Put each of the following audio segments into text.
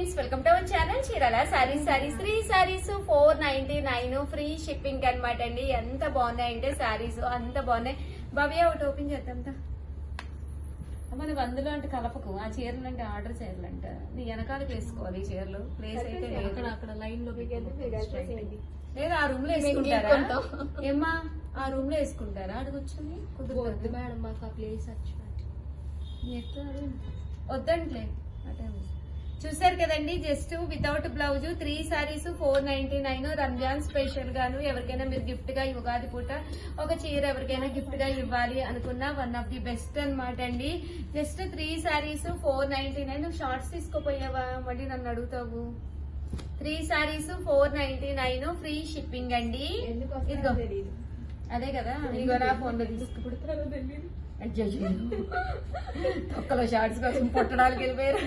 Friends, welcome to our channel Chirala sarees. Sri sarees 499 free shipping అనమాట అండి. ఎంత బాగున్నాయంటే సారీస్ అంత బాగున్నాయి. భవ్య ఒకటి ఓపెన్ చేద్దాం. మన అందులో అంటే కలపకు, ఆ చీరలు అంటే ఆర్డర్ చేయాలంట. నీ వెనకాలకి వేసుకోవాలి ఈ చీరలు. ప్లేస్ అయితే లేదు, అక్కడ లైన్ లో లేదు. ఆ రూమ్ లో వేసుకుంటారా ఏమ్మా? ఆ రూమ్ లో వేసుకుంటారా? అడుగుచ్చుని కుదరదు మేడం, మాకు ఆ ప్లేస్ వద్దంట్లే. చూసారు కదండి, just without blouse 3 saris 499. Ramzan special గాను ఎవరికైనా మీరు గిఫ్ట్ గా ఉగాది పూట ఒక చీర ఎవరికైనా గిఫ్ట్ గా ఇవ్వాలి అనుకున్న వన్ ఆఫ్ ది బెస్ట్ అనమాట అండి. జస్ట్ 3 సారీస్ 499. షార్ట్స్ తీసుకోపోయావా? మళ్ళీ నన్ను అడుగుతావు. 3 సారీస్ 499 ఫ్రీ షిప్పింగ్ అండి. ఇదిగో అదే కదా, ఇదిగో నా ఫోన్ లో తీసుకుపుడతారో తెలియదు. ఒక్కలో షార్ట్స్ కోసం పుట్టడానికి వెళ్ళిపోయారు.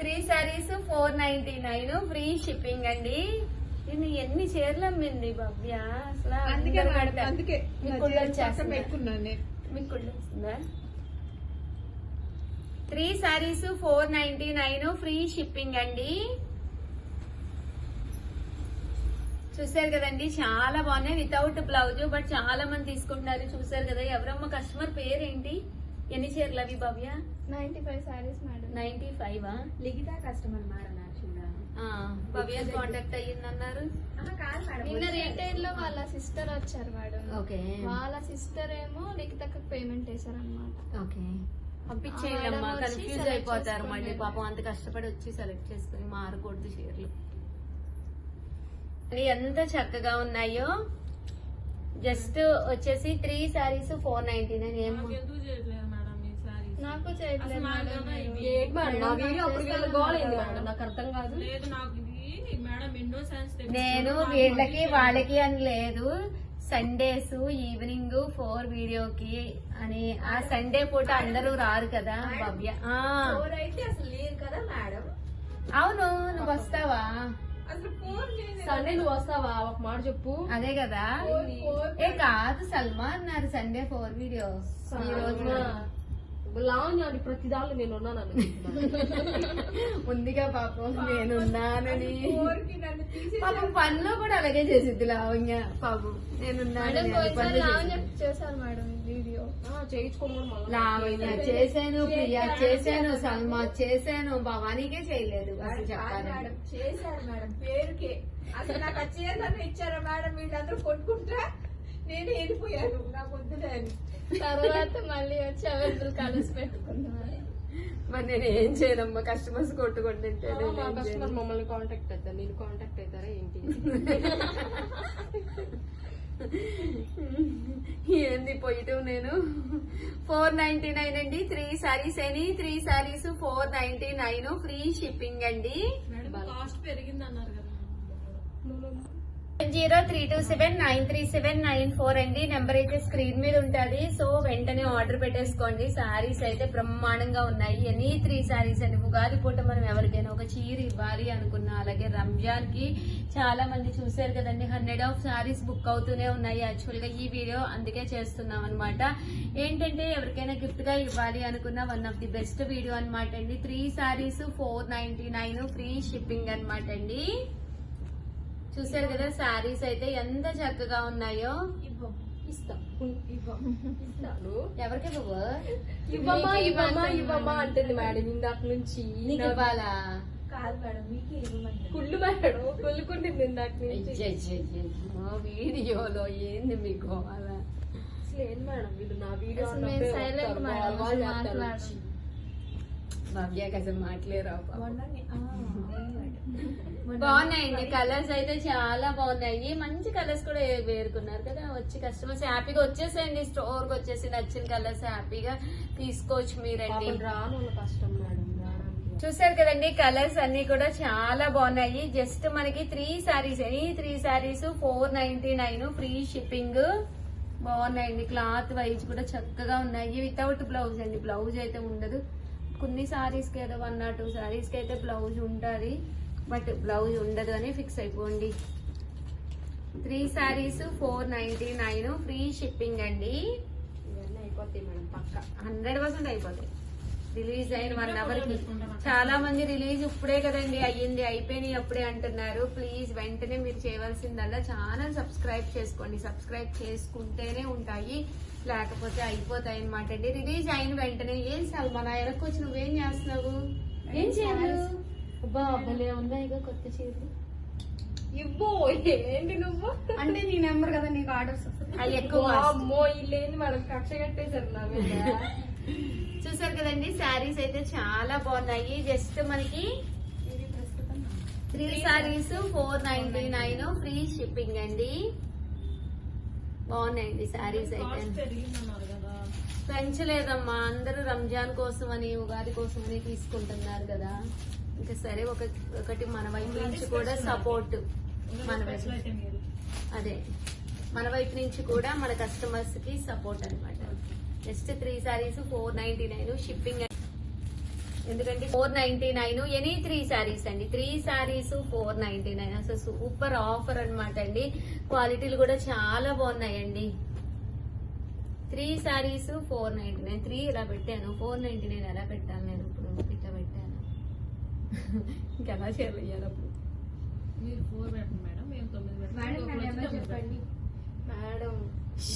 3 సారీస్ 499 ఫ్రీ షిప్పింగ్ అండి. నేను ఎన్ని చీరలు అమ్మింది భవ్య అసలు. అందుకే మీకు వస్తుందా? 3 సారీస్ 499 ఫ్రీ షిప్పింగ్ అండి. చూసారు కదండి, చాలా బాగున్నాయి వితౌట్ బ్లౌజ్. బట్ చాలా మంది తీసుకుంటున్నారు. చూసారు కదా, ఎవరమ్మ కస్టమర్ పేరేంటి? ఎన్ని చీరలు అవి భవ్య? 95 సారీస్ మేడం. 95 లిఖిత కస్టమర్ మేడం. భవ్య కాంటాక్ట్ అయ్యిందన్నారు. నిన్న రీటైల్ లో వాళ్ళ సిస్టర్ వచ్చారు మేడం. ఓకే, వాళ్ళ సిస్టర్ ఏమో లిఖితకు పేమెంట్ వేసారు అనమాట. ఓకే, పంపించేయండి అమ్మా. కన్ఫ్యూజ్ అయిపోతారు మళ్ళీ పాపం. అంత కష్టపడి వచ్చి సెలెక్ట్ చేసుకుని మారకూడదు చీరలు. ఎంత చక్కగా ఉన్నాయో. జస్ట్ వచ్చేసి 3 సారీస్ 499. ఏమో నాకు చేయట్లేదు నాకు అర్థం కాదు. నేను వీళ్ళకి వాళ్ళకి అని లేదు. సండేస్ ఈవినింగ్ 4 వీడియోకి అని. ఆ సండే పూట అందరూ రారు కదా భవ్య. అవును, నువ్వు వస్తావా? సండే నువ్వు వస్తావా? ఒక మాట చెప్పు. అదే కదా. ఏ కాదు, సల్మా అన్నారు సండే 4 వీడియో. ఈ రోజు లావణ్య ప్రతి దాంట్లో నేను ఉన్నాను ఉందిగా పాపం, నేనున్నానని. పాపం పనిలో కూడా అలాగే చేసిద్ది లావణ్య. పాపం నేనున్నాను చేశారు మేడం వీడియో. చేయించుకోమని లావణ్య చేశాను, ప్రియా చేశాను, సల్మా చేశాను, భవానీకే చేయలేదు. అసలు చెప్పాలి చేశారు మేడం పేరుకే. అసలు నాకు ఆ చీరలను ఇచ్చారా మేడం? వీళ్ళందరూ కొట్టుకుంటా నేను వెళ్ళిపోయాను, నాకు వద్దులే అని. తర్వాత మళ్ళీ వచ్చి అవైలబుల్ కలిసి పెట్టుకున్నాను. మరి నేను ఏం చేయనమ్మా, కస్టమర్స్ కొట్టుకుంటుంటే. కస్టమర్ మమ్మల్ని కాంటాక్ట్ అవుతారు, నేను కాంటాక్ట్ అవుతారా ఏంటి? ఏంది పోయిటం. నేను 499 అండి. 3 సారీస్ అని. 3 సారీస్ 499 ఫ్రీ షిప్పింగ్ అండి. కాస్ట్ పెరిగింది అన్నారు కదా. 0327937994 అండి. నెంబర్ అయితే స్క్రీన్ మీద ఉంటది. సో వెంటనే ఆర్డర్ పెట్టేసుకోండి. సారీస్ అయితే బ్రహ్మాండంగా ఉన్నాయి. ఎనీ 3 సారీస్ అండి. ఉగాది పూట మనం ఎవరికైనా ఒక చీర ఇవ్వాలి అనుకున్నా, అలాగే రంజాన్ కి చాలా మంది చూసారు కదండి, 100 ఆఫ్ సారీస్ బుక్ అవుతూనే ఉన్నాయి. యాక్చువల్ గా ఈ వీడియో అందుకే చేస్తున్నాం అనమాట. ఏంటంటే ఎవరికైనా గిఫ్ట్ గా ఇవ్వాలి అనుకున్న one of the best video అనమాట అండి. 3 సారీస్ 499 ఫ్రీ షిప్పింగ్ అనమాట అండి. చూసారు కదా, సారీస్ అయితే ఎంత చక్కగా ఉన్నాయో. ఇస్తాను. ఎవరికి ఇవ్వమ్మా అంటుంది మేడం ఇందాక నుంచి. నీకు ఇవ్వాలా? కాదు మేడం, మీకే ఇవ్వమంటారు. కుళ్ళు మేడం, కుళ్ళుకుంటుంది ఇందాక నుంచి. వీడియోలో ఏంది మీకు అలా? లేదు మేడం, వీళ్ళు నా వీడియో సైలెంట్ మేడం, మాట్లాడు. భవ్యకి అసలు మాట్లాడరా? మొన్న బాగున్నాయండి కలర్స్ అయితే చాలా బాగున్నాయి. మంచి కలర్స్ కూడా వేరుకున్నారు కదా. వచ్చి కస్టమర్స్ హ్యాపీగా వచ్చేసేయండి. స్టోర్ కి వచ్చేసి నచ్చిన కలర్స్ హ్యాపీగా తీసుకోవచ్చు మీరండి. రాను కష్టం మేడం. చూసారు కదండి, కలర్స్ అన్ని కూడా చాలా బాగున్నాయి. జస్ట్ మనకి 3 సారీస్ అని. 3 సారీస్ 499 ఫ్రీ షిప్పింగ్. బాగున్నాయండి. క్లాత్ వైజ్ కూడా చక్కగా ఉన్నాయి. వితౌట్ బ్లౌజ్ అండి. బ్లౌజ్ అయితే ఉండదు. కొన్ని సారీస్ కి ఏదో 1 or 2 సారీస్ కి అయితే బ్లౌజ్ ఉంటుంది, బట్ బ్లౌజ్ ఉండదు అని ఫిక్స్ అయిపోండి. 3 సారీస్ 499 ఫ్రీ షిప్పింగ్ అండి. ఇవన్నీ అయిపోతాయి మేడం, పక్క 100% అయిపోతాయి. రిలీజ్ అయిన 1 అవర్ కి చాలా మంది రిలీజ్ ఇప్పుడే కదండి అయ్యింది, అయిపోయినాయి అప్పుడే అంటున్నారు. ప్లీజ్ వెంటనే మీరు చేయవలసిందల్లా ఛానల్ సబ్స్క్రైబ్ చేసుకోండి. సబ్స్క్రైబ్ చేసుకుంటేనే ఉంటాయి, లేకపోతే అయిపోతాయి అనమాట అండి. రిలీజ్ అయిన వెంటనే ఏం సల్మాన్ ఎనక్కి వచ్చి నువ్వేం చేస్తున్నావు? ఏం చేయను. అబ్బా భలే ఉన్నాయిగా కొత్త చీరలు. ఇవ్వు ఏంటి నువ్వు అంటే నీ నెంబర్ కదా నీకు ఆర్డర్స్ అవి ఎక్కువ అమ్మో ఇల్లేంది మేడం కక్ష కట్టేశారు నా మీద. చూసారు కదండి, శారీస్ అయితే చాలా బాగున్నాయి. జస్ట్ మనకి 3 శారీస్ 499 ఫ్రీ షిప్పింగ్ అండి. బాగున్నాయండి శారీస్ అయితే. పెంచలేదమ్మా, అందరూ రంజాన్ కోసం అని ఉగాది కోసం అని తీసుకుంటున్నారు కదా. ఇంకా సరే ఒకటి మన వైపు నుంచి కూడా సపోర్ట్, మన అదే మన వైపు నుంచి కూడా మన కస్టమర్స్ కి సపోర్ట్ అనమాట. Just 3 saris 499 shipping. ఎందుకంటే 499 ఎనీ 3 శారీస్ అండి. 3 శారీస్ 499 అసలు సూపర్ ఆఫర్ అనమాట అండి. క్వాలిటీలు కూడా చాలా బాగున్నాయండి. 3 శారీస్ 499. 3 ఇలా పెట్టాను, 499 ఎలా పెట్టాను నేను ఇప్పుడు? ఇట్లా పెట్టాను. ఇంకెలా చేయాలి అప్పుడు? మీరు 4 పెట్టండి మేడం, మేము 9 మేడం చెప్పండి. మేడం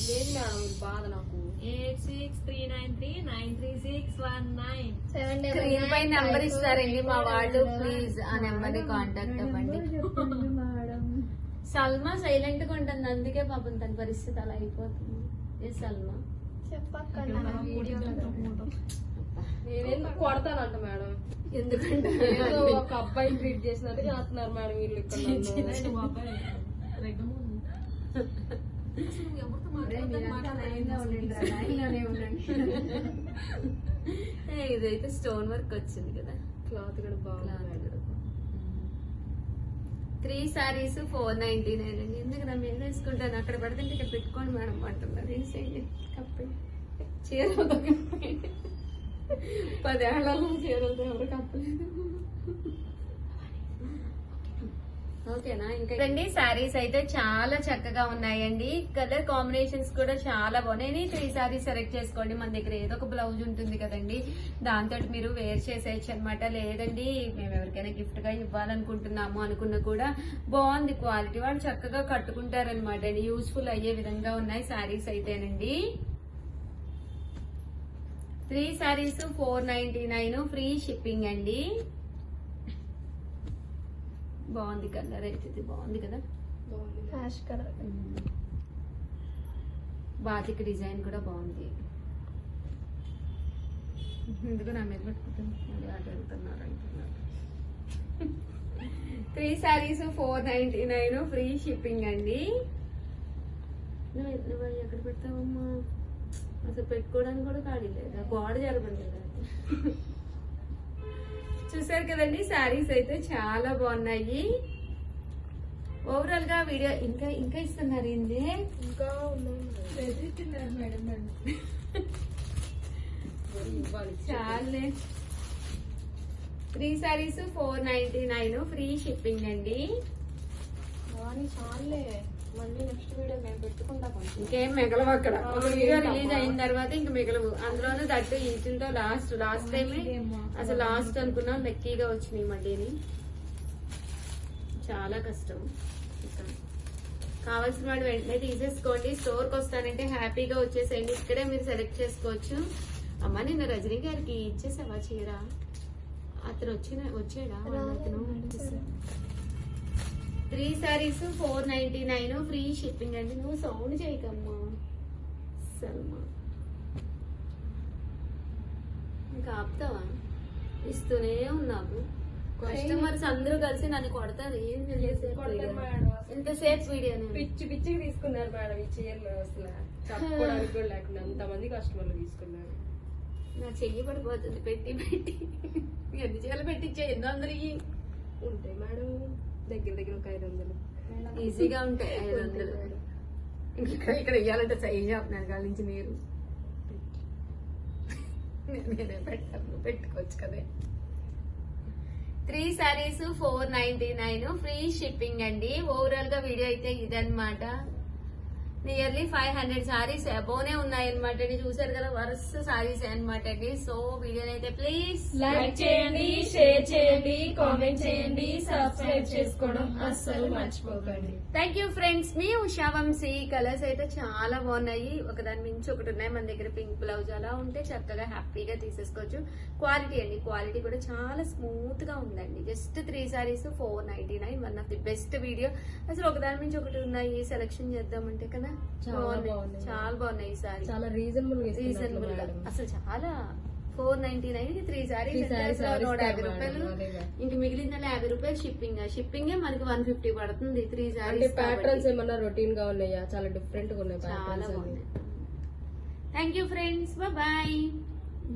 లేదు మేడం ఇది బాధ నాకు. 8639393619. స్క్రీన్ పై నెంబర్ ఇస్తారండి మా వాళ్ళు. ప్లీజ్ ఆ నెంబర్ ని కాంటాక్ట్ అవ్వండి. సల్మా సైలెంట్ గా ఉంటుంది, అందుకే పాపం తన పరిస్థితి అలా అయిపోతుంది. ఏ సల్మా చెప్పక్క నేనేం కొడతానంట మేడం, ఎందుకంటే ఏదో ఒక అబ్బాయిని ట్రీట్ చేసినట్టు చేస్తున్నారు మేడం వీళ్ళు ఇక్కడ నన్ను. ఇదైతే స్టోన్ వర్క్ వచ్చింది కదా, క్లాత్ కూడా బాగుంది. 3 శారీస్ 499 అండి. ఎందుకు నా మీద వేసుకుంటాను, అక్కడ పడితే ఇక్కడ పెట్టుకోండి మేడం అంటున్నారు. వేసేయండి కప్పి చీర 10 ఏళ్లలో చీరలతో ఎవరు కప్పలేదు. ఓకేనా? ఇంకా రండి, శారీస్ అయితే చాలా చక్కగా ఉన్నాయండి. కలర్ కాంబినేషన్స్ కూడా చాలా బాగున్నాయి. 3 శారీస్ సెలెక్ట్ చేసుకోండి. మన దగ్గర ఏదో ఒక బ్లౌజ్ ఉంటుంది కదండి, దాంతో మీరు వేర్ చేసేయచ్చు అనమాట. లేదండి మేము ఎవరికైనా గిఫ్ట్ గా ఇవ్వాలనుకుంటున్నాము అనుకున్నా కూడా బాగుంది క్వాలిటీ, వాళ్ళు చక్కగా కట్టుకుంటారనమాట అండి. యూస్ఫుల్ అయ్యే విధంగా ఉన్నాయి శారీస్ అయితేనండి. 3 శారీస్ 499 ఫ్రీ షిప్పింగ్ అండి. బాగుంది కలర్ అయితే, ఇది బాగుంది కదా, హ్యాష్ కలర్. బాతిక్ డిజైన్ కూడా బాగుంది. ఎందుకు నా మీద పెట్టుకుంటుంది, మళ్ళీ అటు వెళ్తున్నారు అంటున్నారు. 3 శారీస్ 499 ఫ్రీ షిప్పింగ్ అండి. నువ్వు ఎక్కడ పెడతావమ్మా? అసలు పెట్టుకోవడానికి కూడా ఖాళీ లేదా, గోడ జరపండి కదా. చూసారు కదండి, శారీస్ అయితే చాలా బాగున్నాయి. ఓవరాల్ గా వీడియో ఇంకా ఇస్తున్నారు ఏంది, ఇంకా ఉన్నాయి మేడం. చాలే. 3 శారీస్ 499 ఫ్రీ షిప్పింగ్ అండి. చాలే, మళ్ళీ నెక్స్ట్ వీడియో మేము పెట్టుకుంటా కొంచెం. ఇంకేం మిగలవు అక్కడ. ఒక వీడియో రిలీజ్ అయిన తర్వాత ఇంక మిగలవు. అందులోనూ దట్టు ఇంటితో లాస్ట్ టైం అసలు లాస్ట్ అనుకున్నాం, లక్కీగా వచ్చినాయి మళ్ళీని. చాలా కష్టం. కావాల్సిన వాడు వెంటనే తీసేసుకోండి. స్టోర్కి వస్తానంటే హ్యాపీగా వచ్చేసేయండి, ఇక్కడే మీరు సెలెక్ట్ చేసుకోవచ్చు. అమ్మ నిన్న రజనీ గారికి ఇచ్చేసావా చీర? అతను వచ్చాడా? అతను 3 శారీస్ 499 ఫ్రీ షిప్పింగ్ అండి. నువ్వు సౌండ్ చేయకమ్మా సల్మా, ఇంకా ఆపుతావా? ఇస్తూనే ఉన్నావు. కస్టమర్స్ అందరూ కలిసి నన్ను కొడతారు. ఏం ఎంతసేపు వీడియో పిచ్చికి తీసుకున్నారు మేడం ఈ చీరలు, అసలు చెప్పుకోవడానికి కూడా లేకుండా అంతమంది కస్టమర్లు తీసుకున్నారు. నా చెయ్యి పడిపోతుంది పెట్టి ఎన్ని చీరలు పెట్టించా? 800 ఉంటాయి మేడం, దగ్గర ఒక 500 ఈజీగా ఉంటాయి. 500 ఇక్కడ ఇవ్వాలంటే సైజ్ చెప్తున్నాను కాళ్ళ నుంచి మీరు. నేనే పెట్టాను, పెట్టుకోవచ్చు కదే. 3 శారీస్ 499 ఫ్రీ షిప్పింగ్ అండి. ఓవరాల్ గా వీడియో అయితే ఇదన్నమాట. నియర్లీ 500 సారీస్ అబోనే ఉన్నాయి అనమాట అండి. చూసారు కదా వరుస సారీస్ అనమాట అండి. సో వీడియోని అయితే ప్లీజ్ లైక్ చేయండి, షేర్ చేయండి, కామెంట్ చేయండి, సబ్స్క్రైబ్ చేసుకోవడం అస్సలు మర్చిపోకండి. Thank you friends. మీ ఉషా వంశీ కలర్స్ అయితే చాలా బాగున్నాయి. ఒకదాని మించి ఒకటి ఉన్నాయి మన దగ్గర. పింక్ బ్లౌజ్ అలా ఉంటే చక్కగా హ్యాపీగా తీసేసుకోవచ్చు. క్వాలిటీ అండి, క్వాలిటీ కూడా చాలా స్మూత్ గా ఉందండి. Just 3 saris 499. One of the best video. అసలు ఒకదాని మించి ఒకటి ఉన్నాయి. సెలెక్షన్ చేద్దామంటే కదా బాగున్నాయి. చాలా బాగున్నాయి ఈ సారీ. చాలా రీజనబుల్ రీజనబుల్ గా అసలు చాలా 499 కి 3 సారీస్ sarees 150 రూపాయలు. అదేగా. ఇంక మిగిలిందల్లా 50 రూపాయలు షిప్పింగ్ మనకి 150 పడుతుంది 3 అంటే సారీస్. ప్యాటర్న్స్ ఏమన్నా రొటీన్ గా ఉన్నాయా? చాలా డిఫరెంట్ గా ఉన్నాయి చాలా ప్యాటర్న్స్ బాగున్నాయి. Thank you friends, bye.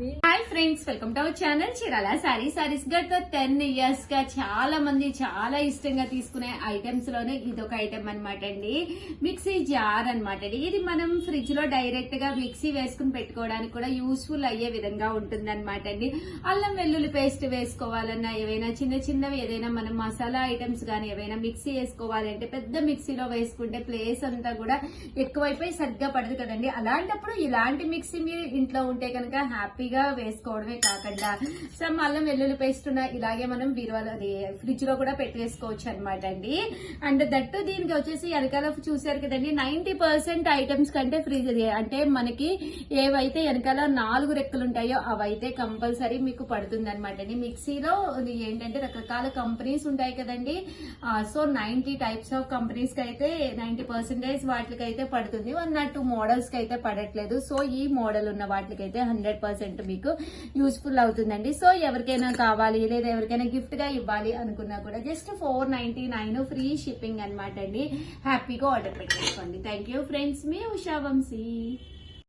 మీ hi friends, welcome to our channel Chirala sarees. గత 10 years గా చాలా మంది చాలా ఇష్టంగా తీసుకునే ఐటమ్స్ లోనే ఇదొక ఐటమ్ అనమాట అండి. మిక్సీ జార్ అనమాట అండి. ఇది మనం ఫ్రిడ్జ్ లో డైరెక్ట్ గా మిక్సీ వేసుకుని పెట్టుకోవడానికి కూడా యూస్ఫుల్ అయ్యే విధంగా ఉంటుంది అనమాట అండి. అల్లం వెల్లుల్లి పేస్ట్ వేసుకోవాలన్నా, ఏవైనా చిన్నవి ఏదైనా మనం మసాలా ఐటమ్స్ గానీ ఏవైనా మిక్సీ వేసుకోవాలంటే పెద్ద మిక్సీలో వేసుకుంటే ప్లేస్ అంతా కూడా ఎక్కువైపోయి సరిగ్గా పడదు కదండి. అలాంటప్పుడు ఇలాంటి మిక్సీ మీరు ఇంట్లో ఉంటే కనుక హ్యాపీగా వేసుకోవడమే కాకుండా సమ్ అల్లం వెల్లుల్లి పేస్ట్ ఇలాగే మనం బీరువాలో ఫ్రిడ్జ్ లో కూడా పెట్టేసుకోవచ్చు అనమాట అండి. అండ్ దట్టు దీనికి వచ్చేసి వెనకాల చూసారు కదండి 90% ఐటమ్స్ కంటే ఫ్రిడ్జ్ అంటే మనకి ఏవైతే వెనకాల 4 రెక్కలు ఉంటాయో అవైతే కంపల్సరీ మీకు పడుతుంది అనమాట అండి. మిక్సీలో ఏంటంటే రకరకాల కంపెనీస్ ఉంటాయి కదండి. సో 90 టైప్స్ ఆఫ్ కంపెనీస్ కి అయితే 90% వాటికి అయితే పడుతుంది. 1 or 2 మోడల్స్ కి అయితే పడట్లేదు. సో ఈ మోడల్ ఉన్న వాటికి అయితే 100% మీకు యూస్ఫుల్ అవుతుందండి. సో ఎవరికైనా కావాలి లేదా ఎవరికైనా గిఫ్ట్ గా ఇవ్వాలి అనుకున్నా కూడా జస్ట్ 499 ఫ్రీ షిప్పింగ్ అనమాట అండి. హ్యాపీగా ఆర్డర్ పెట్టేసుకోండి. థ్యాంక్ యూ ఫ్రెండ్స్, మీ ఉషా వంశీ.